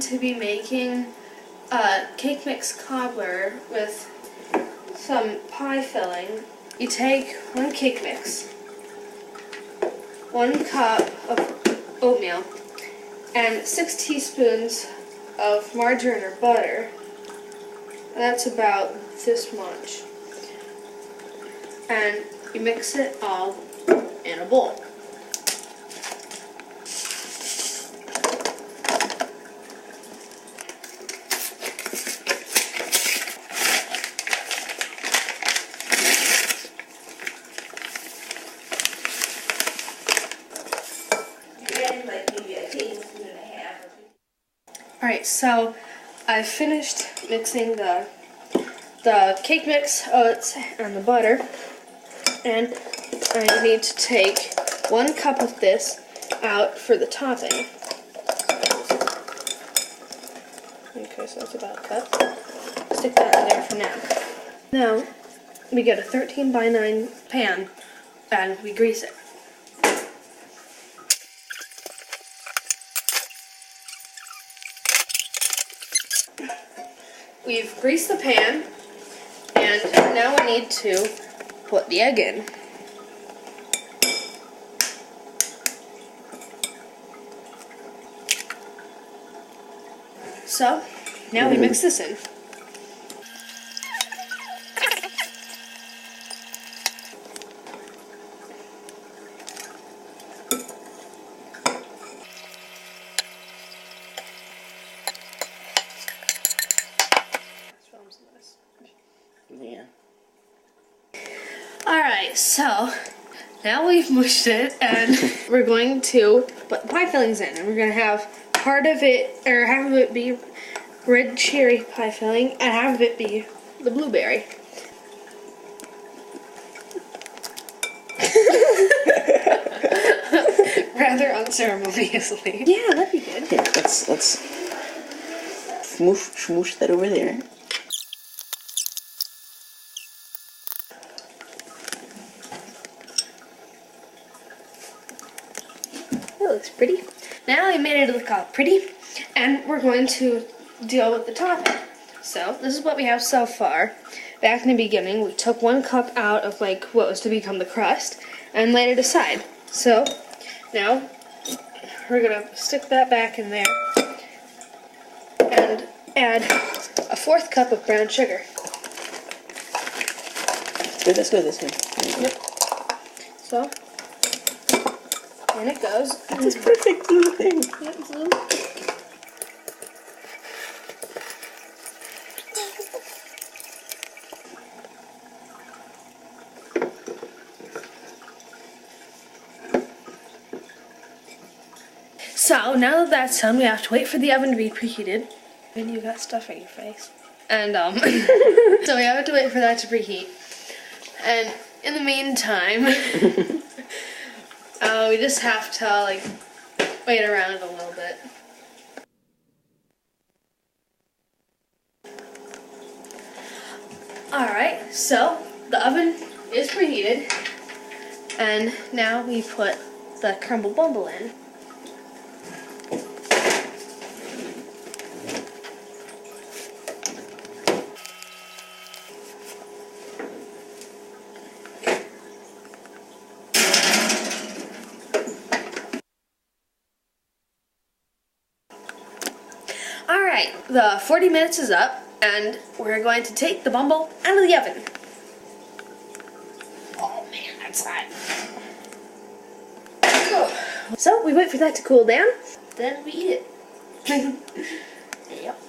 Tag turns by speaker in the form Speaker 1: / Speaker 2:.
Speaker 1: to be making a cake mix cobbler with some pie filling. You take 1 cake mix, 1 cup of oatmeal, and 6 teaspoons of margarine or butter. And that's about this much. And you mix it all in a bowl. Alright, so I finished mixing the cake mix, oats, and the butter, and I need to take 1 cup of this out for the topping. Okay, so that's about a cup. Stick that in there for now. Now, we get a 13 by 9 pan, and we grease it. We've greased the pan, and now we need to put the egg in. So, now we mix this in.
Speaker 2: Yeah.
Speaker 1: Alright, so now we've mushed it, and we're going to put the pie fillings in, and we're going to have part of it, or half of it be red cherry pie filling, and half of it be the blueberry. Rather unceremoniously. Yeah, that'd be good.
Speaker 2: Here, let's smoosh that over there.
Speaker 1: It looks pretty. Now I made it look all pretty, and we're going to deal with the topping. So this is what we have so far. Back in the beginning, we took 1 cup out of like what was to become the crust and laid it aside. So now we're gonna stick that back in there and add a 4th cup of brown sugar.
Speaker 2: Good, that's good, that's good.
Speaker 1: Yep. So, and it goes.
Speaker 2: It's perfect little thing.
Speaker 1: Yep, it's a little. So, now that that's done, we have to wait for the oven to be preheated. And you got stuff in your face. And, so we have to wait for that to preheat. And in the meantime, we just have to, like, wait around a little bit. Alright, so the oven is preheated. And now we put the Crumble Bumble in. Alright, the 40 minutes is up, and we're going to take the bumble out of the oven. Oh man, that's hot. So, we wait for that to cool down, then we eat it. Yep.